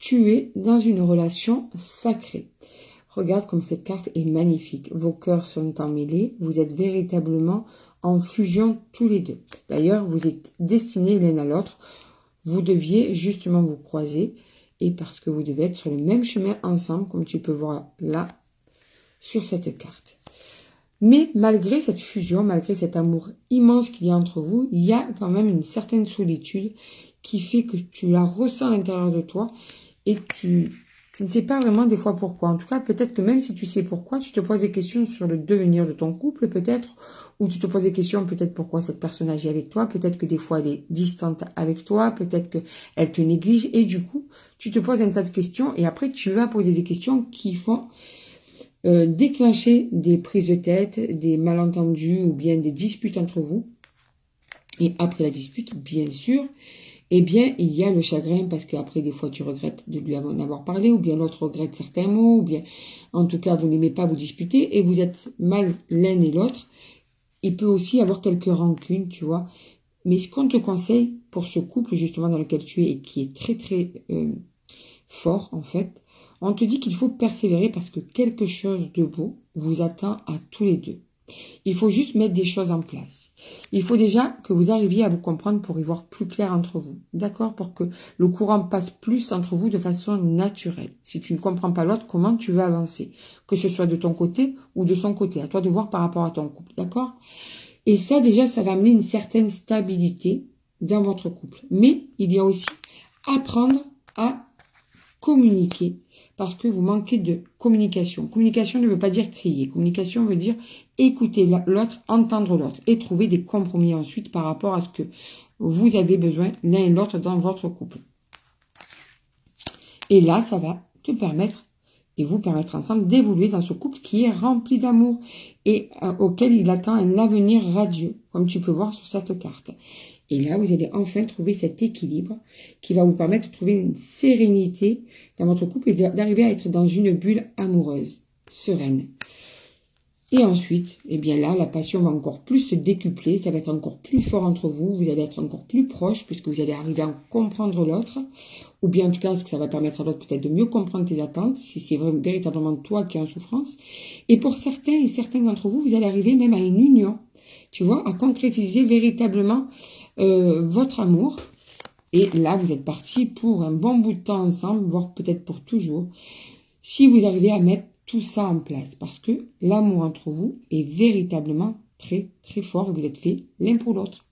Tu es dans une relation sacrée. Regarde comme cette carte est magnifique. Vos cœurs sont emmêlés. Vous êtes véritablement en fusion tous les deux. D'ailleurs, vous êtes destinés l'un à l'autre. Vous deviez justement vous croiser. Et parce que vous devez être sur le même chemin ensemble, comme tu peux voir là, sur cette carte. Mais malgré cette fusion, malgré cet amour immense qu'il y a entre vous, il y a quand même une certaine solitude qui fait que tu la ressens à l'intérieur de toi et tu ne sais pas vraiment des fois pourquoi. En tout cas, peut-être que même si tu sais pourquoi, tu te poses des questions sur le devenir de ton couple peut-être, ou tu te poses des questions peut-être pourquoi cette personne agit avec toi, peut-être que des fois elle est distante avec toi, peut-être qu'elle te néglige et du coup, tu te poses un tas de questions et après tu vas poser des questions qui font déclencher des prises de tête, des malentendus ou bien des disputes entre vous. Et après la dispute, bien sûr, eh bien, il y a le chagrin parce qu'après, des fois, tu regrettes de lui en avoir parlé ou bien l'autre regrette certains mots ou bien, en tout cas, vous n'aimez pas vous disputer et vous êtes mal l'un et l'autre. Il peut aussi y avoir quelques rancunes, tu vois. Mais ce qu'on te conseille pour ce couple, justement, dans lequel tu es et qui est très, très fort, en fait, on te dit qu'il faut persévérer parce que quelque chose de beau vous attend à tous les deux. Il faut juste mettre des choses en place. Il faut déjà que vous arriviez à vous comprendre pour y voir plus clair entre vous. D'accord? Pour que le courant passe plus entre vous de façon naturelle. Si tu ne comprends pas l'autre, comment tu veux avancer? Que ce soit de ton côté ou de son côté. À toi de voir par rapport à ton couple. D'accord? Et ça, déjà, ça va amener une certaine stabilité dans votre couple. Mais il y a aussi apprendre à communiquer parce que vous manquez de communication. Communication ne veut pas dire crier. Communication veut dire écouter l'autre, entendre l'autre et trouver des compromis ensuite par rapport à ce que vous avez besoin l'un et l'autre dans votre couple. Et là, ça va te permettre et vous permettre ensemble d'évoluer dans ce couple qui est rempli d'amour et auquel il attend un avenir radieux, comme tu peux voir sur cette carte. Et là, vous allez enfin trouver cet équilibre qui va vous permettre de trouver une sérénité dans votre couple et d'arriver à être dans une bulle amoureuse, sereine. Et ensuite, eh bien là, la passion va encore plus se décupler, ça va être encore plus fort entre vous, vous allez être encore plus proches puisque vous allez arriver à comprendre l'autre, ou bien en tout cas, ce que ça va permettre à l'autre peut-être de mieux comprendre tes attentes, si c'est véritablement toi qui es en souffrance. Et pour certains et certaines d'entre vous, vous allez arriver même à une union, tu vois, à concrétiser véritablement votre amour. Et là, vous êtes partis pour un bon bout de temps ensemble, voire peut-être pour toujours, si vous arrivez à mettre tout ça en place. Parce que l'amour entre vous est véritablement très, très fort et vous êtes faits l'un pour l'autre.